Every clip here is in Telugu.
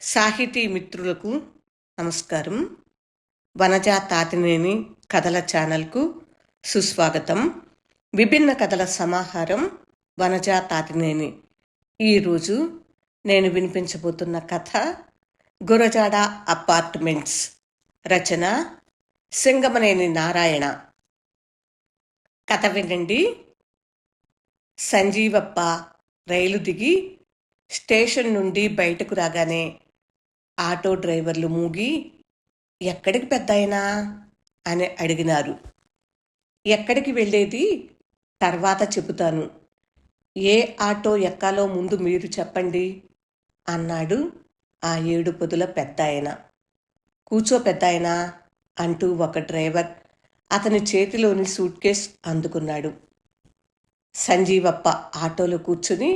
సాహితీ మిత్రులకు నమస్కారం. వనజ తాతినేని కథల ఛానల్కు సుస్వాగతం. విభిన్న కథల సమాహారం వనజ తాతినేని. ఈరోజు నేను వినిపించబోతున్న కథ గురజాడ అపార్ట్మెంట్స్. రచన సింగమనేని నారాయణ. కథ వినండి. సంజీవప్ప రైలు దిగి స్టేషన్ నుండి బయటకు రాగానే ఆటో డ్రైవర్లు మూగి, ఎక్కడికి పెద్దాయనా అని అడిగినారు. ఎక్కడికి వెళ్ళేది తర్వాత చెబుతాను, ఏ ఆటో ఎక్కాలో ముందు మీరు చెప్పండి అన్నాడు ఆ 7 పొదుల పెద్దాయన. కూర్చో పెద్దాయనా అంటూ ఒక డ్రైవర్ అతని చేతిలోని సూట్ కేస్ అందుకున్నాడు. సంజీవప్ప ఆటోలో కూర్చుని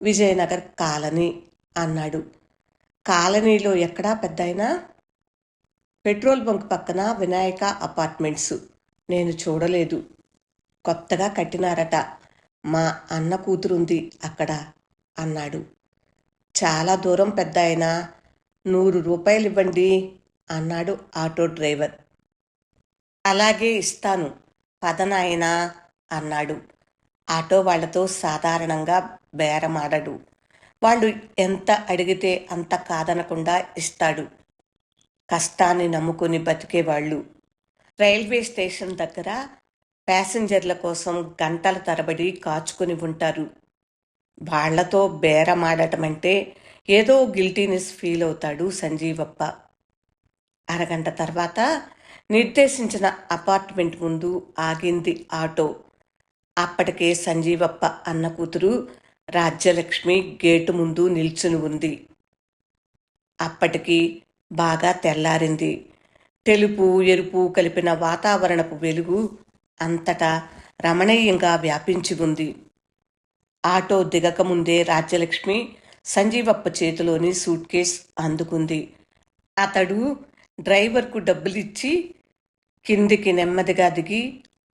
విజయనగర్ కాలనీ అన్నాడు. కాలనీలో ఎక్కడా పెద్దాయనా? పెట్రోల్ బంక్ పక్కన వినాయక అపార్ట్మెంట్స్. నేను చూడలేదు, కొత్తగా కట్టినారట. మా అన్న కూతురుంది అక్కడ అన్నాడు. చాలా దూరం పెద్దాయనా, 100 రూపాయలు ఇవ్వండి అన్నాడు ఆటో డ్రైవర్. అలాగే ఇస్తాను పదనాయనా అన్నాడు. ఆటో వాళ్లతో సాధారణంగా బేరమాడడు. వాళ్ళు ఎంత అడిగితే అంత కాదనకుండా ఇస్తాడు. కష్టాన్ని నమ్ముకుని బతికేవాళ్ళు. రైల్వే స్టేషన్ దగ్గర ప్యాసింజర్ల కోసం గంటల తరబడి కాచుకుని ఉంటారు. వాళ్లతో బేరమాడటమంటే ఏదో గిల్టీనెస్ ఫీల్ అవుతాడు సంజీవప్ప. అరగంట తర్వాత నిర్దేశించిన అపార్ట్మెంట్ ముందు ఆగింది ఆటో. అప్పటికే సంజీవప్ప అన్న కూతురు రాజ్యలక్ష్మి గేటు ముందు నిల్చుని ఉంది. అప్పటికి బాగా తెల్లారింది. తెలుపు ఎరుపు కలిపిన వాతావరణపు వెలుగు అంతటా రమణీయంగా వ్యాపించి ఉంది. ఆటో దిగకముందే రాజ్యలక్ష్మి సంజీవప్ప చేతిలోని సూట్ కేస్ అందుకుంది. అతడు డ్రైవర్కు డబ్బులిచ్చి కిందికి నెమ్మదిగా దిగి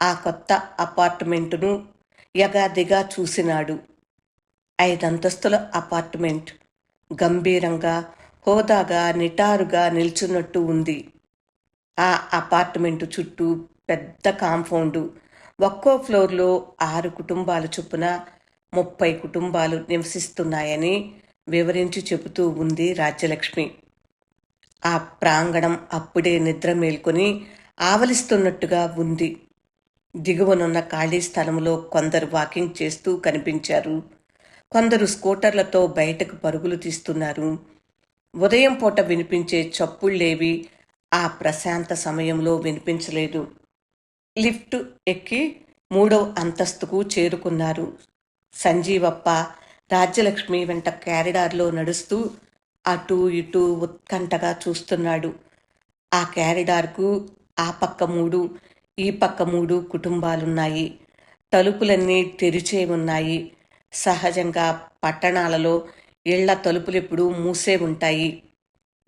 ఆ కొత్త అపార్ట్మెంటును యగాదిగా చూసినాడు. 5 అంతస్తుల అపార్ట్మెంట్. గంభీరంగా, హోదాగా, నిటారుగా నిల్చున్నట్టు ఉంది. ఆ అపార్ట్మెంటు చుట్టూ పెద్ద కాంపౌండు. ఒక్కో ఫ్లోర్లో 6 కుటుంబాల చొప్పున 30 కుటుంబాలు నివసిస్తున్నాయని వివరించి చెబుతూ ఉంది రాజ్యలక్ష్మి. ఆ ప్రాంగణం అప్పుడే నిద్ర మేల్కొని ఆవలిస్తున్నట్టుగా ఉంది. దిగువనున్న ఖాళీ స్థలంలో కొందరు వాకింగ్ చేస్తూ కనిపించారు. కొందరు స్కూటర్లతో బయటకు పరుగులు తీస్తున్నారు. ఉదయం పూట వినిపించే చప్పుళ్ళేవి ఆ ప్రశాంత సమయంలో వినిపించలేదు. లిఫ్ట్ ఎక్కి 3వ అంతస్తుకు చేరుకున్నారు. సంజీవప్ప రాజ్యలక్ష్మి వెంట క్యారిడార్లో నడుస్తూ అటూ ఇటూ ఉత్కంఠగా చూస్తున్నాడు. ఆ క్యారిడార్కు ఆ పక్క 3, ఈ పక్క 3 కుటుంబాలున్నాయి. తలుపులన్నీ తెరిచే ఉన్నాయి. సహజంగా పట్టణాలలో ఇళ్ల తలుపులెప్పుడూ మూసే ఉంటాయి.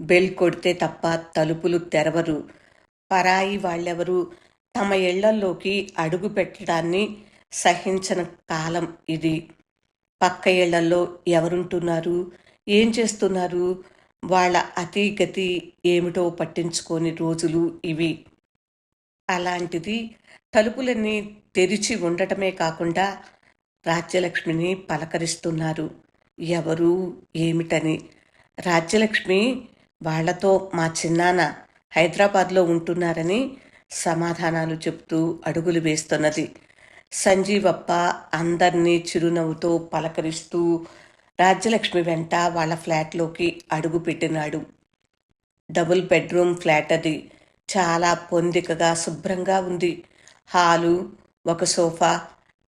బెల్ కొడితే తప్ప తలుపులు తెరవరు. పరాయి వాళ్ళెవరూ తమ ఇళ్లల్లోకి అడుగు పెట్టడాన్ని సహించని కాలం ఇది. పక్క ఇళ్లల్లో ఎవరుంటున్నారు, ఏం చేస్తున్నారు, వాళ్ళ అతీగతి ఏమిటో పట్టించుకోని రోజులు ఇవి. అలాంటిది తలుపులన్నీ తెరిచి ఉండటమే కాకుండా రాజ్యలక్ష్మిని పలకరిస్తున్నారు. ఎవరు ఏమిటని. రాజ్యలక్ష్మి వాళ్లతో మా చిన్నాన్న హైదరాబాద్లో ఉంటున్నారని సమాధానాలు చెప్తూ అడుగులు వేస్తున్నది. సంజీవప్ప అందర్నీ చిరునవ్వుతో పలకరిస్తూ రాజ్యలక్ష్మి వెంట వాళ్ళ ఫ్లాట్లోకి అడుగు పెట్టినాడు. డబుల్ బెడ్రూమ్ ఫ్లాట్ అది. చాలా పొందికగా శుభ్రంగా ఉంది. హాలు, ఒక సోఫా,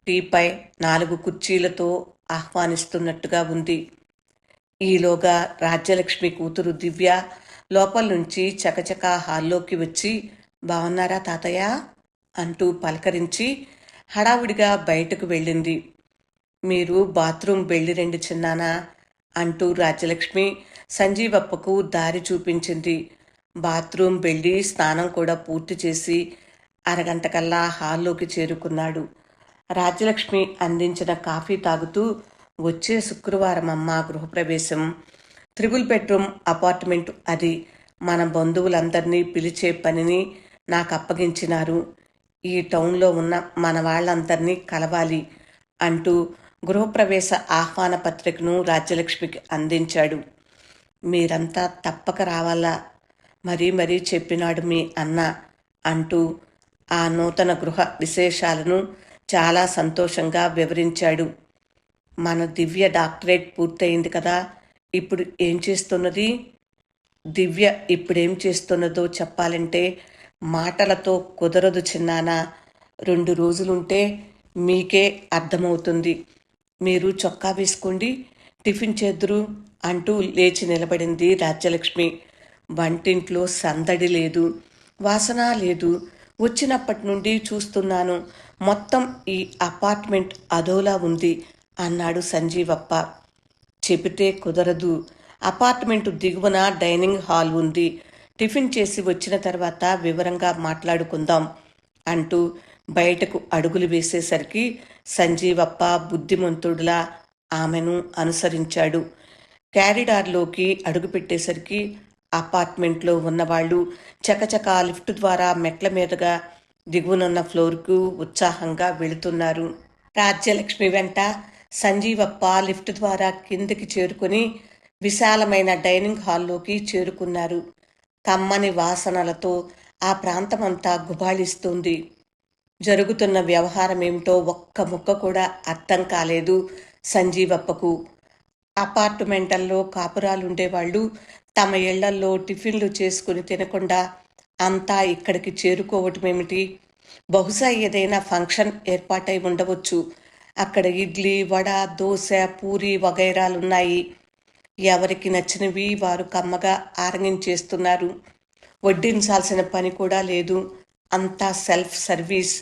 టీపై 4 కుర్చీలతో ఆహ్వానిస్తున్నట్టుగా ఉంది. ఈలోగా రాజ్యలక్ష్మి కూతురు దివ్య లోపల నుంచి చకచకా హాల్లోకి వచ్చి, బాగున్నారా తాతయ్య అంటూ పలకరించి హడావుడిగా బయటకు వెళ్ళింది. మీరు బాత్రూమ్ వెళ్ళి రండి చిన్నానా అంటూ రాజ్యలక్ష్మి సంజీవప్పకు దారి చూపించింది. బాత్రూమ్ వెళ్ళి స్నానం కూడా పూర్తి చేసి అరగంటకల్లా హాల్లోకి చేరుకున్నాడు. రాజ్యలక్ష్మి అందించిన కాఫీ తాగుతూ, వచ్చే శుక్రవారం అమ్మ గృహప్రవేశం, త్రిబుల్ బెడ్రూమ్ అపార్ట్మెంట్ అది. మన బంధువులందరినీ పిలిచే పనిని నాకు అప్పగించినారు. ఈ టౌన్లో ఉన్న మన వాళ్ళందరినీ కలవాలి అంటూ గృహప్రవేశ ఆహ్వాన పత్రికను రాజ్యలక్ష్మికి అందించాడు. మీరంతా తప్పక రావాలా, మరీ మరీ చెప్పినాడు మీ అన్న అంటూ ఆ నూతన గృహ విశేషాలను చాలా సంతోషంగా వివరించాడు. మన దివ్య డాక్టరేట్ పూర్తయింది కదా, ఇప్పుడు ఏం చేస్తున్నది? దివ్య ఇప్పుడేం చేస్తున్నదో చెప్పాలంటే మాటలతో కుదరదు చిన్నానా. 2 రోజులుంటే మీకే అర్థమవుతుంది. మీరు చొక్కా వేసుకోండి, టిఫిన్ చేద్దురు అంటూ లేచి నిలబడింది రాజ్యలక్ష్మి. వంటింట్లో సందడి లేదు, వాసన లేదు. వచ్చినప్పటి నుండి చూస్తున్నాను, మొత్తం ఈ అపార్ట్మెంట్ అదోలా ఉంది అన్నాడు సంజీవప్ప. చెబితే కుదరదు. అపార్ట్మెంటు దిగువన డైనింగ్ హాల్ ఉంది. టిఫిన్ చేసి వచ్చిన తర్వాత వివరంగా మాట్లాడుకుందాం అంటూ బయటకు అడుగులు వేసేసరికి సంజీవప్ప బుద్ధిమంతుడిలా ఆమెను అనుసరించాడు. క్యారిడార్లోకి అడుగుపెట్టేసరికి అపార్ట్మెంట్లో ఉన్నవాళ్ళు చకచకా లిఫ్ట్ ద్వారా మెట్ల మీదుగా దిగువనున్న ఫ్లోర్కు ఉత్సాహంగా వెళుతున్నారు. రాజ్యలక్ష్మి వెంట సంజీవప్ప లిఫ్ట్ ద్వారా కిందికి చేరుకుని విశాలమైన డైనింగ్ హాల్లోకి చేరుకున్నారు. కమ్మని వాసనలతో ఆ ప్రాంతమంతా గుబాళిస్తుంది. జరుగుతున్న వ్యవహారమేమిటో ఒక్క ముక్క కూడా అర్థం కాలేదు సంజీవప్పకు. అపార్ట్మెంటల్లో కాపురాలుండేవాళ్ళు తమ ఇళ్లల్లో టిఫిన్లు చేసుకుని తినకుండా అంతా ఇక్కడికి చేరుకోవటమేమిటి? బహుశా ఏదైనా ఫంక్షన్ ఏర్పాటై ఉండవచ్చు. అక్కడ ఇడ్లీ, వడ, దోశ, పూరి వగైరాలున్నాయి. ఎవరికి నచ్చినవి వారు కమ్మగా ఆరగించేస్తున్నారు. వడ్డించాల్సిన పని కూడా లేదు. అంతా సెల్ఫ్ సర్వీస్.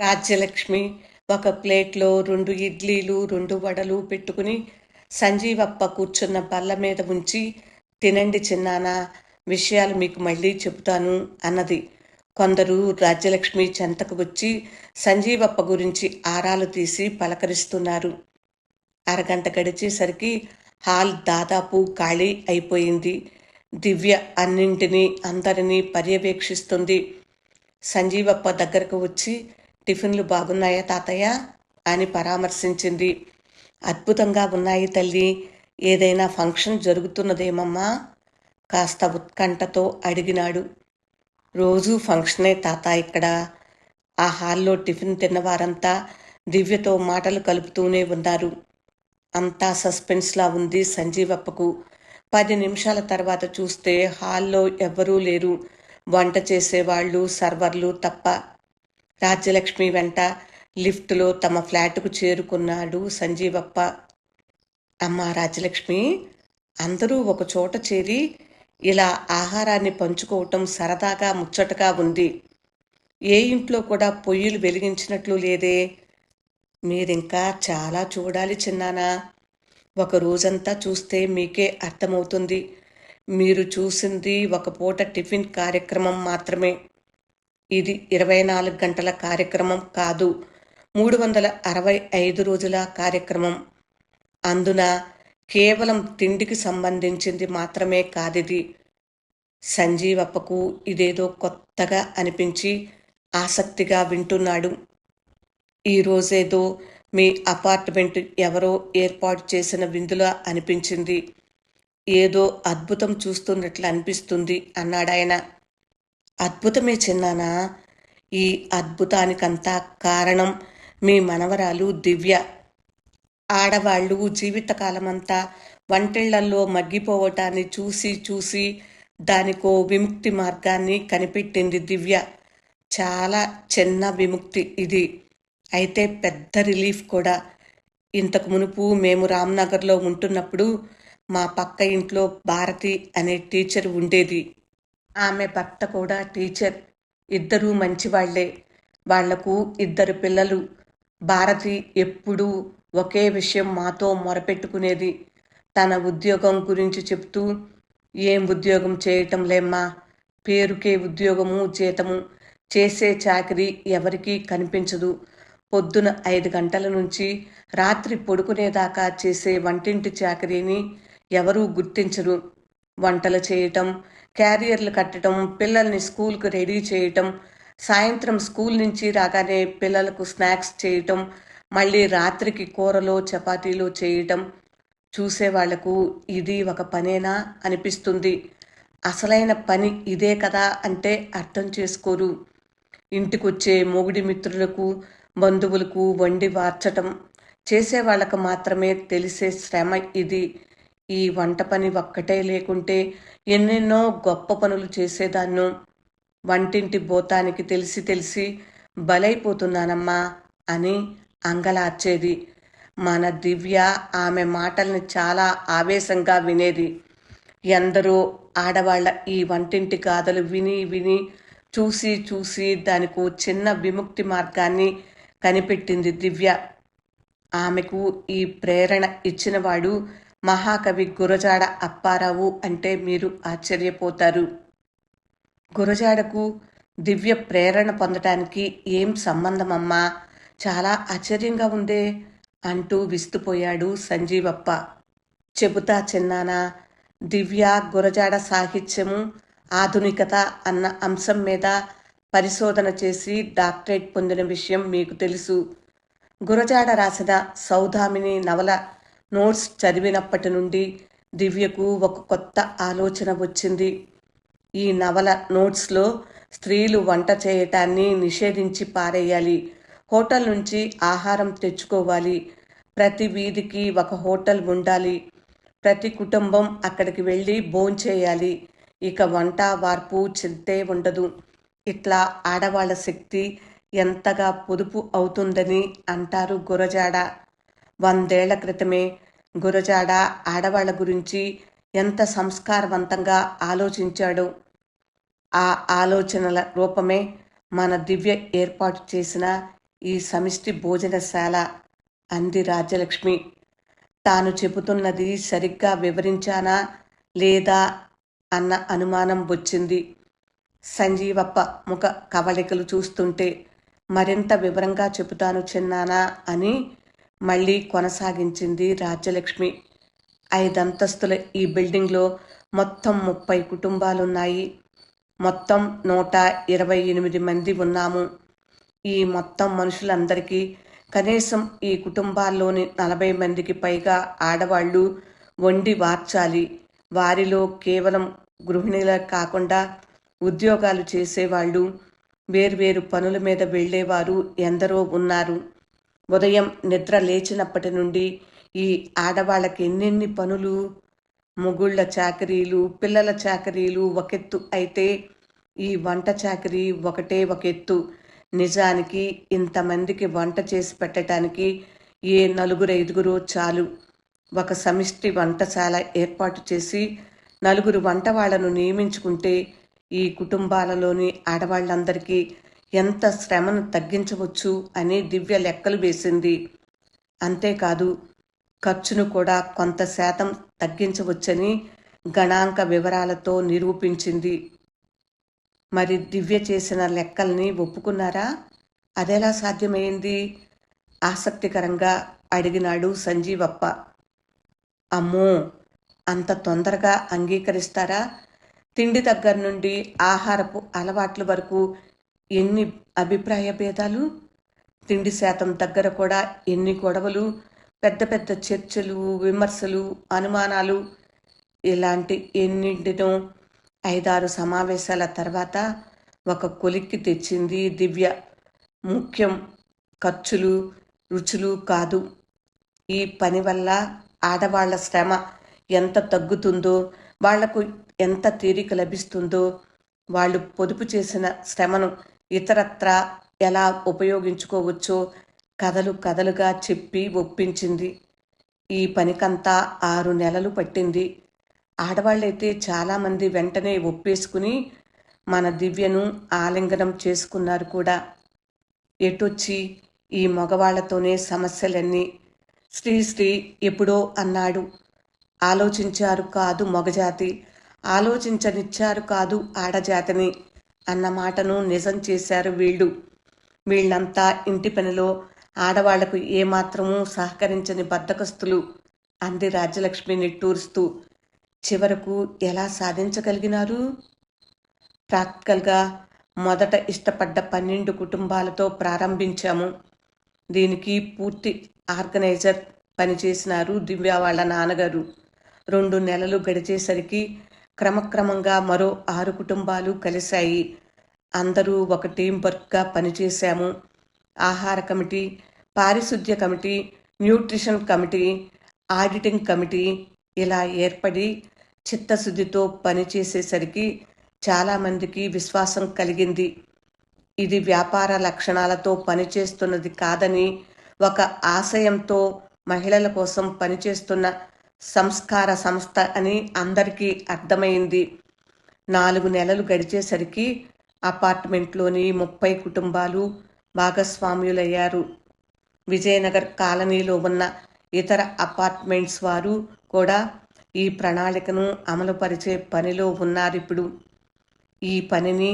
రాజ్యలక్ష్మి ఒక ప్లేట్లో 2 ఇడ్లీలు, 2 వడలు పెట్టుకుని సంజీవప్ప కూర్చున్న బల్ల మీద ఉంచి, తినండి చిన్నానా, విషయాలు మీకు మళ్ళీ చెబుతాను అన్నది. కొందరు రాజ్యలక్ష్మి చెంతకు వచ్చి సంజీవప్ప గురించి ఆరాలు తీసి పలకరిస్తున్నారు. అరగంట గడిచేసరికి హాల్ దాదాపు ఖాళీ అయిపోయింది. దివ్య అన్నింటినీ అందరినీ పర్యవేక్షిస్తుంది. సంజీవప్ప దగ్గరకు వచ్చి, టిఫిన్లు బాగున్నాయా తాతయ్య అని పరామర్శించింది. అద్భుతంగా ఉన్నాయి తల్లి. ఏదైనా ఫంక్షన్ జరుగుతున్నదేమమ్మా కాస్త ఉత్కంఠతో అడిగినాడు. రోజూ ఫంక్షనే తాత ఇక్కడ. ఆ హాల్లో టిఫిన్ తిన్నవారంతా దివ్యతో మాటలు కలుపుతూనే ఉన్నారు. అంతా సస్పెన్స్లా ఉంది సంజీవప్పకు. 10 నిమిషాల తర్వాత చూస్తే హాల్లో ఎవ్వరూ లేరు, వంట చేసేవాళ్ళు, సర్వర్లు తప్ప. రాజ్యలక్ష్మి వెంట లిఫ్టులో తమ ఫ్లాటుకు చేరుకున్నాడు సంజీవప్ప. అమ్మా రాజ్యలక్ష్మి, అందరూ ఒక చోట చేరి ఇలా ఆహారాన్ని పంచుకోవటం సరదాగా ముచ్చటగా ఉంది. ఏ ఇంట్లో కూడా పొయ్యిలు వెలిగించినట్లు లేదే. మీరింకా చాలా చూడాలి చిన్నానా. ఒక రోజంతా చూస్తే మీకే అర్థమవుతుంది. మీరు చూసింది ఒక పూట టిఫిన్ కార్యక్రమం మాత్రమే. ఇది 24 గంటల కార్యక్రమం కాదు, 365 రోజుల కార్యక్రమం. అందున కేవలం తిండికి సంబంధించింది మాత్రమే కాదిది. సంజీవప్పకు ఇదేదో కొత్తగా అనిపించి ఆసక్తిగా వింటున్నాడు. ఈరోజేదో మీ అపార్ట్మెంట్ ఎవరో ఏర్పాటు చేసిన విందులా అనిపించింది. ఏదో అద్భుతం చూస్తున్నట్లు అనిపిస్తుంది అన్నాడాయన. అద్భుతమే చిన్నానా. ఈ అద్భుతానికంతా కారణం మీ మనవరాలు దివ్య. ఆడవాళ్ళు జీవితకాలమంతా వంటిళ్లల్లో మగ్గిపోవటాన్ని చూసి చూసి దానికో విముక్తి మార్గాన్ని కనిపెట్టింది దివ్య. చాలా చిన్న విముక్తి ఇది, అయితే పెద్ద రిలీఫ్ కూడా. ఇంతకు మునుపు మేము రామ్నగర్లో ఉంటున్నప్పుడు మా పక్క ఇంట్లో భారతి అనే టీచర్ ఉండేది. ఆమె భర్త కూడా టీచర్. ఇద్దరూ మంచివాళ్లే. వాళ్లకు 2 పిల్లలు. భారతి ఎప్పుడూ ఒకే విషయం మాతో మొరపెట్టుకునేది. తన ఉద్యోగం గురించి చెప్తూ, ఏం ఉద్యోగం చేయటం లేమ్మా, పేరుకే ఉద్యోగము, జీతము, చేసే చాకరీ ఎవరికీ కనిపించదు. పొద్దున 5 గంటల నుంచి రాత్రి పడుకునేదాకా చేసే వంటింటి చాకరీని ఎవరూ గుర్తించరు. వంటలు చేయటం, క్యారియర్లు కట్టడం, పిల్లల్ని స్కూల్‌కి రెడీ చేయటం, సాయంత్రం స్కూల్ నుంచి రాగానే పిల్లలకు స్నాక్స్ చేయటం, మళ్ళీ రాత్రికి కూరలో, చపాతీలు చేయటం. చూసేవాళ్లకు ఇది ఒక పనేనా అనిపిస్తుంది. అసలైన పని ఇదే కదా అంటే అర్థం చేసుకోరు. ఇంటికొచ్చే మొగుడి మిత్రులకు, బంధువులకు వండి వార్చటం చేసేవాళ్లకు మాత్రమే తెలిసే శ్రమ ఇది. ఈ వంట పని ఒక్కటే లేకుంటే ఎన్నెన్నో గొప్ప పనులు చేసేదాన్నో. వంటింటి భూతానికి తెలిసి తెలిసి బలైపోతున్నానమ్మా అని అంగలార్చేది. మన దివ్య ఆమె మాటల్ని చాలా ఆవేశంగా వినేది. ఎందరో ఆడవాళ్ల ఈ వంటింటి గాథలు విని విని చూసి చూసి దానికో చిన్న విముక్తి మార్గాన్ని కనిపెట్టింది దివ్య. ఆమెకు ఈ ప్రేరణ ఇచ్చినవాడు మహాకవి గురజాడ అప్పారావు అంటే మీరు ఆశ్చర్యపోతారు. గురజాడకు దివ్య ప్రేరణ పొందటానికి ఏం సంబంధమమ్మా? చాలా ఆశ్చర్యంగా ఉందే అంటూ విస్తుపోయాడు సంజీవప్ప. చెబుతా చిన్నానా. దివ్య గురజాడ సాహిత్యము, ఆధునికత అన్న అంశం మీద పరిశోధన చేసి డాక్టరేట్ పొందిన విషయం మీకు తెలుసు. గురజాడ రాసిన సౌదామిని నవల నోట్స్ చదివినప్పటి నుండి దివ్యకు ఒక కొత్త ఆలోచన వచ్చింది. ఈ నవల నోట్స్లో స్త్రీలు వంట చేయటాన్ని నిషేధించి పారేయాలి. హోటల్ నుంచి ఆహారం తెచ్చుకోవాలి. ప్రతి వీధికి ఒక హోటల్ ఉండాలి. ప్రతి కుటుంబం అక్కడికి వెళ్ళి భోంచేయాలి. ఇక వంట వార్పు చింతే ఉండదు. ఇట్లా ఆడవాళ్ల శక్తి ఎంతగా పొదుపు అవుతుందని అంటారు గురజాడ. 100 ఏళ్ల క్రితమే గురజాడ ఆడవాళ్ల గురించి ఎంత సంస్కారవంతంగా ఆలోచించాడో. ఆ ఆలోచనల రూపమే మన దివ్య ఏర్పాటు చేసిన ఈ సమిష్టి భోజనశాల అంది రాజ్యలక్ష్మి. తాను చెబుతున్నది సరిగ్గా వివరించానా లేదా అన్న అనుమానం వచ్చింది సంజీవప్ప ముఖ కవళికలు చూస్తుంటే. మరింత వివరంగా చెబుతాను చిన్నానా అని మళ్ళీ కొనసాగించింది రాజ్యలక్ష్మి. 5 అంతస్తుల ఈ బిల్డింగ్లో మొత్తం 30 కుటుంబాలున్నాయి. మొత్తం 128 మంది ఉన్నాము. ఈ మొత్తం మనుషులందరికీ కనీసం ఈ కుటుంబాల్లోని 40 మందికి పైగా ఆడవాళ్లు వండి వార్చాలి. వారిలో కేవలం గృహిణులే కాకుండా ఉద్యోగాలు చేసేవాళ్ళు, వేర్వేరు పనుల మీద వెళ్ళేవారు ఎందరో ఉన్నారు. ఉదయం నిద్ర లేచినప్పటి నుండి ఈ ఆడవాళ్ళకి ఎన్నెన్ని పనులు. మొగుళ్ళ చాకరీలు, పిల్లల చాకరీలు ఒకెత్తు అయితే ఈ వంట చాకరీ ఒకటే ఒక ఎత్తు. నిజానికి ఇంతమందికి వంట చేసి పెట్టడానికి ఏ 4-5 చాలు. ఒక సమిష్టి వంటశాల ఏర్పాటు చేసి 4 వంట వాళ్లను నియమించుకుంటే ఈ కుటుంబాలలోని ఆడవాళ్లందరికీ ఎంత శ్రమను తగ్గించవచ్చు అని దివ్య లెక్కలు వేసింది. అంతేకాదు ఖర్చును కూడా కొంత శాతం తగ్గించవచ్చని గణాంక వివరాలతో నిరూపించింది. మరి దివ్య చేసిన లెక్కల్ని ఒప్పుకున్నారా? అదెలా సాధ్యమైంది? ఆసక్తికరంగా అడిగినాడు సంజీవప్ప. అమ్మో, అంత తొందరగా అంగీకరిస్తారా? తిండి దగ్గర నుండి ఆహారపు అలవాట్ల వరకు ఎన్ని అభిప్రాయ భేదాలు. తిండి శాతం దగ్గర కూడా ఎన్ని గొడవలు, పెద్ద పెద్ద చర్చలు, విమర్శలు, అనుమానాలు. ఇలాంటి ఎన్నింటినో 5-6 సమావేశాల తర్వాత ఒక కొలిక్కి తెచ్చింది దివ్య. ముఖ్యం ఖర్చులు, రుచులు కాదు. ఈ పని వల్ల ఆడవాళ్ల శ్రమ ఎంత తగ్గుతుందో, వాళ్లకు ఎంత తీరిక లభిస్తుందో, వాళ్ళు పొదుపు చేసిన శ్రమను ఇతరత్రా ఎలా ఉపయోగించుకోవచ్చో కథలు కథలుగా చెప్పి ఒప్పించింది. ఈ పనికంతా 6 నెలలు పట్టింది. ఆడవాళ్ళైతే చాలామంది వెంటనే ఒప్పేసుకుని మన దివ్యను ఆలింగనం చేసుకున్నారు కూడా. ఎటొచ్చి ఈ మగవాళ్లతోనే సమస్యలన్నీ. శ్రీ ఎప్పుడో అన్నాడు, ఆలోచించారు కాదు మగజాతి, ఆలోచించనిచ్చారు కాదు ఆడజాతిని అన్న మాటను నిజం చేశారు వీళ్ళు. వీళ్ళంతా ఇంటి పనిలో ఆడవాళ్లకు ఏమాత్రమూ సహకరించని బద్ధకస్తులు. అంది రాజ్యలక్ష్మి నిట్టూరుస్తూ. చివరకు ఎలా సాధించగలిగినారు? ప్రాక్టికల్గా మొదట ఇష్టపడ్డ 12 కుటుంబాలతో ప్రారంభించాము. దీనికి పూర్తి ఆర్గనైజర్ పనిచేసినారు దివ్య వాళ్ళ నాన్నగారు. 2 నెలలు గడిచేసరికి క్రమక్రమంగా మరో 6 కుటుంబాలు కలిశాయి. అందరూ ఒక టీం వర్క్గా పనిచేశాము. ఆహార కమిటీ, పారిశుద్ధ్య committee, nutrition committee, auditing committee ఇలా ఏర్పడి చిత్తశుద్ధితో పనిచేసేసరికి చాలామందికి విశ్వాసం కలిగింది. ఇది వ్యాపార లక్షణాలతో పనిచేస్తున్నది కాదని, ఒక ఆశయంతో మహిళల కోసం పనిచేస్తున్న సంస్కార సంస్థ అని అందరికీ అర్థమైంది. 4 నెలలు గడిచేసరికి అపార్ట్మెంట్లోని 30 కుటుంబాలు భాగస్వామ్యులయ్యారు. విజయనగర్ కాలనీలో ఉన్న ఇతర అపార్ట్మెంట్స్ వారు కూడా ఈ ప్రణాళికను అమలుపరిచే పనిలో ఉన్నారిప్పుడు. ఈ పనిని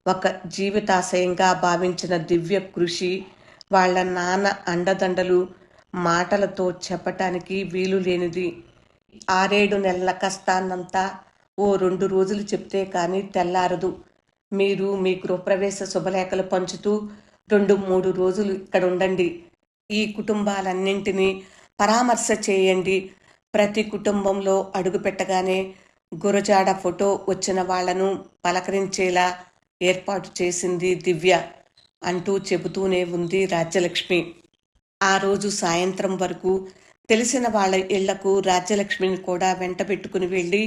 ఒక జీవితాశయంగా భావించిన దివ్య కృషి, వాళ్ళ నాన్న అండదండలు మాటలతో చెప్పటానికి వీలు లేనిది. 6-7 నెలల కష్టాన్నంతా ఓ 2 రోజులు చెప్తే కానీ తెల్లారదు. మీరు మీ గృహప్రవేశ శుభలేఖలు పంచుతూ 2-3 రోజులు ఇక్కడ ఉండండి. ఈ కుటుంబాలన్నింటినీ పరామర్శ చేయండి. ప్రతి కుటుంబంలో అడుగుపెట్టగానే గురజాడ ఫోటో వచ్చిన వాళ్లను పలకరించేలా ఏర్పాటు చేసింది దివ్య అంటూ చెబుతూనే ఉంది రాజ్యలక్ష్మి. ఆ రోజు సాయంత్రం వరకు తెలిసిన వాళ్ళ ఇళ్లకు రాజ్యలక్ష్మిని కూడా వెంట పెట్టుకుని వెళ్ళి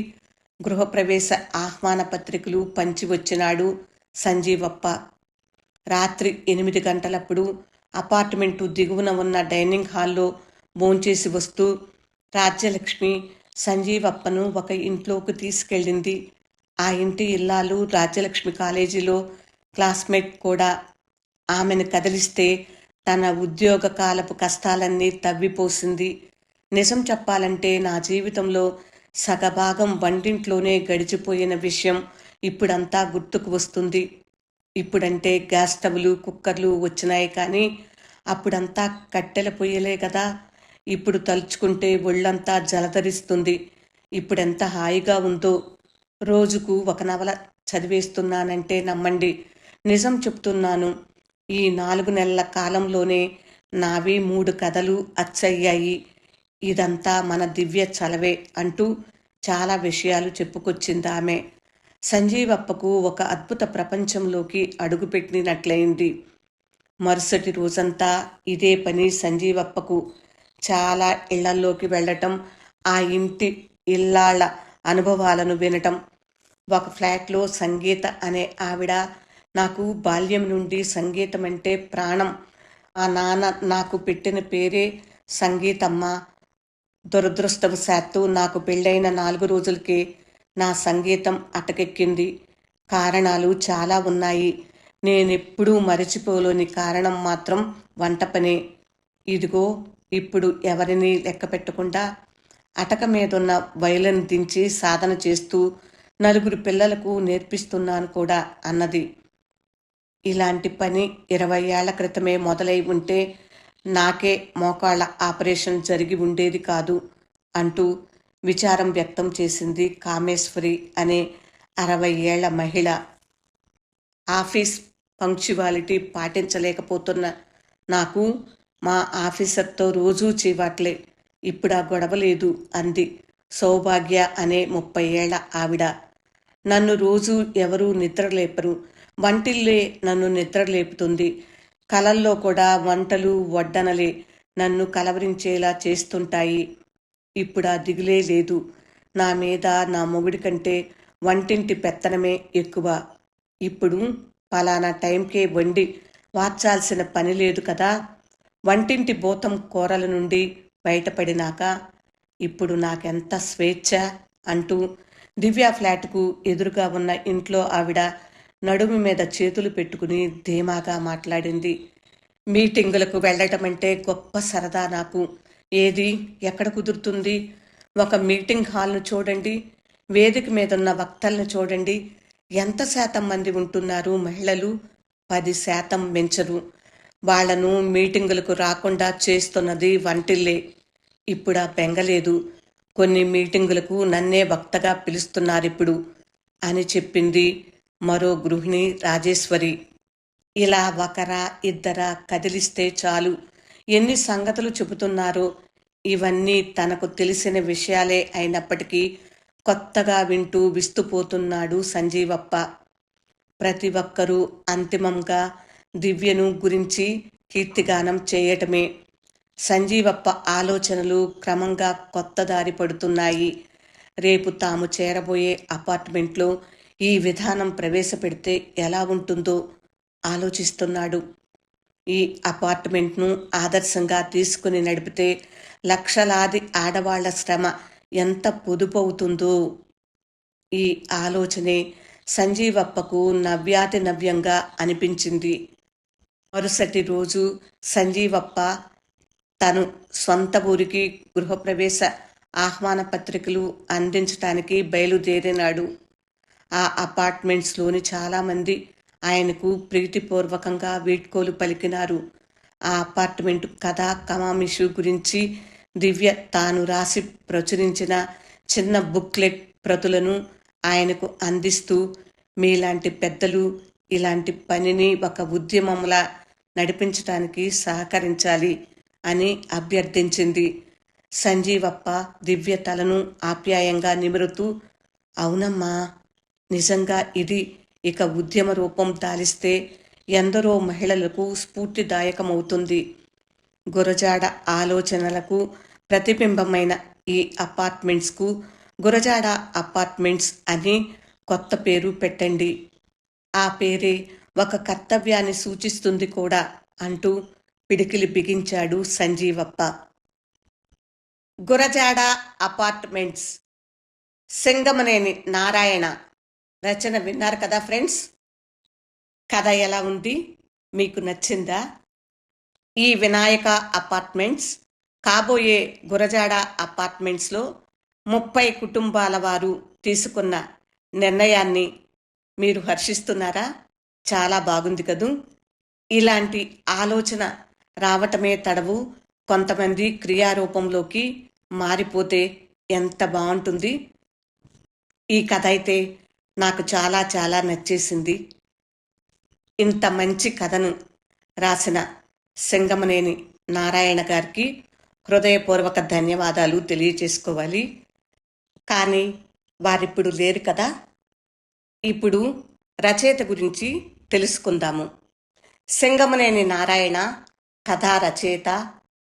గృహప్రవేశ ఆహ్వాన పత్రికలు పంచి వచ్చినాడు సంజీవప్ప. రాత్రి 8 గంటలప్పుడు అపార్ట్మెంటు దిగువన ఉన్న డైనింగ్ హాల్లో భోంచేసి వస్తూ రాజ్యలక్ష్మి సంజీవప్పను ఒక ఇంట్లోకి తీసుకెళ్ళింది. ఆ ఇంటి ఇల్లాలు రాజ్యలక్ష్మి కాలేజీలో క్లాస్మేట్ కూడా. ఆమెను కదిలిస్తే తన ఉద్యోగ కాలపు కష్టాలన్నీ తవ్విపోసింది. నిజం చెప్పాలంటే నా జీవితంలో సగభాగం వంటింట్లోనే గడిచిపోయిన విషయం ఇప్పుడంతా గుర్తుకు వస్తుంది. ఇప్పుడంటే గ్యాస్ స్టవ్లు, కుక్కర్లు వచ్చినాయి, కానీ అప్పుడంతా కట్టెల పొయ్యలే కదా. ఇప్పుడు తలుచుకుంటే ఒళ్ళంతా జలధరిస్తుంది. ఇప్పుడెంత హాయిగా ఉందో. రోజుకు ఒక నవల చదివేస్తున్నానంటే నమ్మండి, నిజం చెప్తున్నాను. ఈ 4 నెలల కాలంలోనే నావి 3 కథలు అచ్చయ్యాయి. ఇదంతా మన దివ్య చలవే అంటూ చాలా విషయాలు చెప్పుకొచ్చింది ఆమె. సంజీవప్పకు ఒక అద్భుత ప్రపంచంలోకి అడుగుపెట్టినట్లయింది. మరుసటి రోజంతా ఇదే పని సంజీవప్పకు. చాలా ఇళ్లల్లోకి వెళ్ళటం, ఆ ఇంటి ఇల్లాళ్ళ అనుభవాలను వినటం. ఒక ఫ్లాట్లో సంగీత అనే ఆవిడ, నాకు బాల్యం నుండి సంగీతం అంటే ప్రాణం. ఆ నాన్న నాకు పెట్టిన పేరే సంగీతమ్మ. దురదృష్టవశాత్తు నాకు పెళ్ళైన 4 రోజులకే నా సంగీతం అటకెక్కింది. కారణాలు చాలా ఉన్నాయి. నేనెప్పుడూ మరచిపోలేని కారణం మాత్రం వంట పనే. ఇదిగో ఇప్పుడు ఎవరినీ లెక్క పెట్టకుండా అటక మీదున్న వైలన్ దించి సాధన చేస్తూ 4 పిల్లలకు నేర్పిస్తున్నాను కూడా అన్నది. ఇలాంటి పని 20 ఏళ్ల క్రితమే మొదలై ఉంటే నాకే మోకాళ్ళ ఆపరేషన్ జరిగి ఉండేది కాదు అంటూ విచారం వ్యక్తం చేసింది కామేశ్వరి అనే 60 ఏళ్ల మహిళ. ఆఫీస్ పంక్చువాలిటీ పాటించలేకపోతున్న నాకు మా ఆఫీసర్తో రోజూ చీవాట్లే. ఇప్పుడు ఆ గొడవ లేదు అంది సౌభాగ్య అనే 30 ఏళ్ల ఆవిడ. నన్ను రోజు ఎవరూ నిద్రలేపరు. వంటిల్లే నన్ను నిద్రలేపుతుంది. కలల్లో కూడా వంటలు వడ్డనలే నన్ను కలవరించేలా చేస్తుంటాయి. ఇప్పుడు ఆ దిగులే లేదు. నా మీద నా మొగుడి కంటే వంటింటి పెత్తనమే ఎక్కువ. ఇప్పుడు పలానా టైంకే వండి వార్చాల్సిన పని లేదు కదా. వంటింటి భూతం కూరల నుండి బయటపడినాక ఇప్పుడు నాకెంత స్వేచ్ఛ అంటూ దివ్య ఫ్లాట్కు ఎదురుగా ఉన్న ఇంట్లో ఆవిడ నడుము మీద చేతులు పెట్టుకుని ధీమాగా మాట్లాడింది. మీటింగులకు వెళ్ళటమంటే గొప్ప సరదా నాకు. ఏది ఎక్కడ కుదురుతుంది? ఒక మీటింగ్ హాల్ను చూడండి, వేదిక మీదున్న వక్తలను చూడండి. ఎంత శాతం మంది ఉంటున్నారు మహిళలు? 10% మించరు. వాళ్లను మీటింగులకు రాకుండా చేస్తున్నది వంటిల్లే. ఇప్పుడు ఆ బెంగలేదు. కొన్ని మీటింగులకు నన్నే వక్తగా పిలుస్తున్నారిప్పుడు అని చెప్పింది మరో గృహిణి రాజేశ్వరి. ఇలా ఒకరా ఇద్దరా కదిలిస్తే చాలు ఎన్ని సంగతులు చెబుతున్నారో. ఇవన్నీ తనకు తెలిసిన విషయాలే అయినప్పటికీ కొత్తగా వింటూ విస్తుపోతున్నాడు సంజీవప్ప. ప్రతి ఒక్కరూ అంతిమంగా దివ్యను గురించి కీర్తిగానం చేయటమే. సంజీవప్ప ఆలోచనలు క్రమంగా కొత్త దారి పడుతున్నాయి. రేపు తాము చేరబోయే అపార్ట్మెంట్లో ఈ విధానం ప్రవేశపెడితే ఎలా ఉంటుందో ఆలోచిస్తున్నాడు. ఈ అపార్ట్మెంట్ను ఆదర్శంగా తీసుకుని నడిపితే లక్షలాది ఆడవాళ్ల శ్రమ ఎంత పొదుపవుతుందో. ఈ ఆలోచనే సంజీవప్పకు నవ్యాతి నవ్యంగా అనిపించింది. మరుసటి రోజు సంజీవప్ప తను స్వంత ఊరికి గృహప్రవేశ ఆహ్వాన పత్రికలు అందించటానికి బయలుదేరినాడు. ఆ అపార్ట్మెంట్స్లోని చాలామంది ఆయనకు ప్రీతిపూర్వకంగా వీడ్కోలు పలికినారు. ఆ అపార్ట్మెంటు కథా కమామిషు గురించి దివ్య తాను రాసి ప్రచురించిన చిన్న బుక్లెట్ ప్రతులను ఆయనకు అందిస్తూ, మీలాంటి పెద్దలు ఇలాంటి పనిని ఒక ఉద్యమంలా నడిపించడానికి సహకరించాలి అని అభ్యర్థించింది. సంజీవప్ప దివ్య తలను ఆప్యాయంగా నిమురుతూ, అవునమ్మా, నిజంగా ఇది ఇక ఉద్యమ రూపం దాలిస్తే ఎందరో మహిళలకు స్ఫూర్తిదాయకమవుతుంది. గురజాడ ఆలోచనలకు ప్రతిబింబమైన ఈ అపార్ట్మెంట్స్కు గురజాడ అపార్ట్మెంట్స్ అని కొత్త పేరు పెట్టండి. ఆ పేరే ఒక కర్తవ్యాన్ని సూచిస్తుంది కూడా అంటూ పిడికిలి బిగించాడు సంజీవప్ప. గురజాడ అపార్ట్మెంట్స్, సింగమనేని నారాయణ రచన విన్నారు కదా ఫ్రెండ్స్. కథ ఎలా ఉంది? మీకు నచ్చిందా? ఈ వినాయక అపార్ట్మెంట్స్ కాబోయే గురజాడ అపార్ట్మెంట్స్లో 30 కుటుంబాల వారు తీసుకున్న నిర్ణయాన్ని మీరు హర్షిస్తున్నారా? చాలా బాగుంది కదూ. ఇలాంటి ఆలోచన రావటమే తడవు కొంతమంది క్రియారూపంలోకి మారిపోతే ఎంత బాగుంటుంది. ఈ కథ అయితే నాకు చాలా చాలా నచ్చేసింది. ఇంత మంచి కథను రాసిన సింగమనేని నారాయణ గారికి హృదయపూర్వక ధన్యవాదాలు తెలియచేసుకోవాలి. కానీ వారిప్పుడు లేరు కదా. ఇప్పుడు రచయిత గురించి తెలుసుకుందాము. సింగమనేని నారాయణ కథా రచయిత,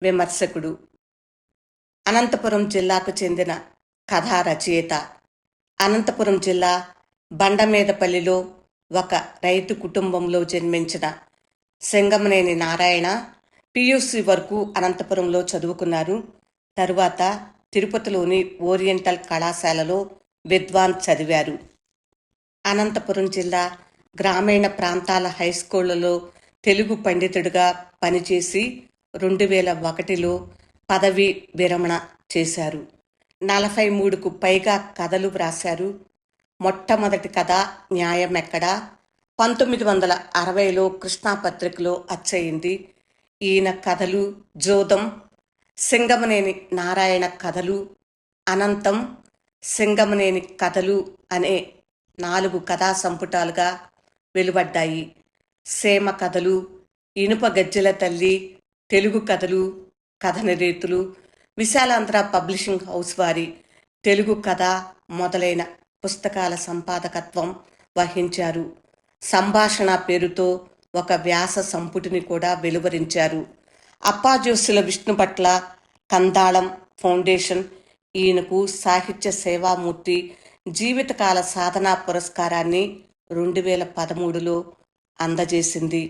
విమర్శకుడు. అనంతపురం జిల్లాకు చెందిన కథా రచయిత. అనంతపురం జిల్లా బండమీదపల్లిలో ఒక రైతు కుటుంబంలో జన్మించిన సింగమనేని నారాయణ పియూసీ వరకు అనంతపురంలో చదువుకున్నారు. తరువాత తిరుపతిలోని ఓరియంటల్ కళాశాలలో విద్వాన్ చదివారు. అనంతపురం జిల్లా గ్రామీణ ప్రాంతాల హైస్కూళ్లలో తెలుగు పండితుడిగా పనిచేసి 2001లో పదవీ విరమణ చేశారు. 43కు పైగా కథలు వ్రాశారు. మొట్టమొదటి కథ న్యాయమెక్కడా 1960లో కృష్ణాపత్రికలో అచ్చయింది. ఈయన కథలు జోదం, సింగమనేని నారాయణ కథలు, అనంతం, సింగమనేని కథలు అనే 4 కథా సంపుటాలుగా వెలువడ్డాయి. సేమ కథలు, ఇనుప గజ్జెల తల్లి, తెలుగు కథలు, కథన రీతులు, విశాలాంధ్ర పబ్లిషింగ్ హౌస్ వారి తెలుగు కథ మొదలైన పుస్తకాల సంపాదకత్వం వహించారు. సంభాషణ పేరుతో ఒక వ్యాస సంపుటిని కూడా వెలువరించారు. అప్పాజోసుల విష్ణుపట్ల కందాళం ఫౌండేషన్ ఈయనకు సాహిత్య సేవామూర్తి జీవితకాల సాధనా పురస్కారాన్ని 2013లో అందజేసింది.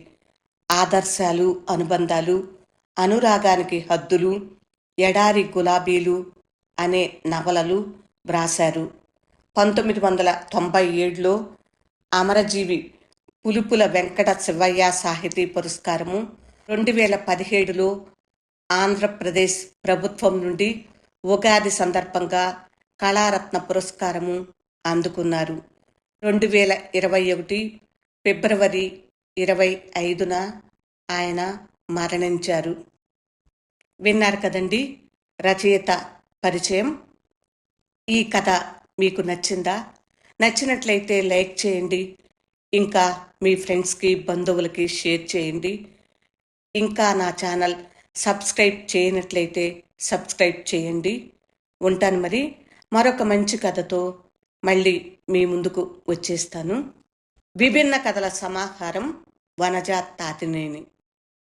ఆదర్శాలు, అనుబంధాలు, అనురాగానికి హద్దులు, ఎడారి గులాబీలు అనే నవలలు వ్రాశారు. 1997లో అమరజీవి పులుపుల వెంకట శివయ్య సాహితీ పురస్కారము, 2017లో ఆంధ్రప్రదేశ్ ప్రభుత్వం నుండి ఉగాది సందర్భంగా కళారత్న పురస్కారము అందుకున్నారు. 2021 ఫిబ్రవరి 25న ఆయన మరణించారు. విన్నారు కదండి. రచయిత పరిచయం. ఈ కథ మీకు నచ్చిందా? నచ్చినట్లయితే లైక్ చేయండి. ఇంకా మీ ఫ్రెండ్స్కి, బంధువులకి షేర్ చేయండి. ఇంకా నా ఛానల్ సబ్స్క్రైబ్ చేయనట్లయితే సబ్స్క్రైబ్ చేయండి. ఉంటాను మరి. మరొక మంచి కథతో మళ్ళీ మీ ముందుకు వచ్చేస్తాను. విభిన్న కథల సమాహారం వనజ తాతినేని.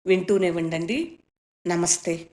వింటూనే ఉండండి. నమస్తే.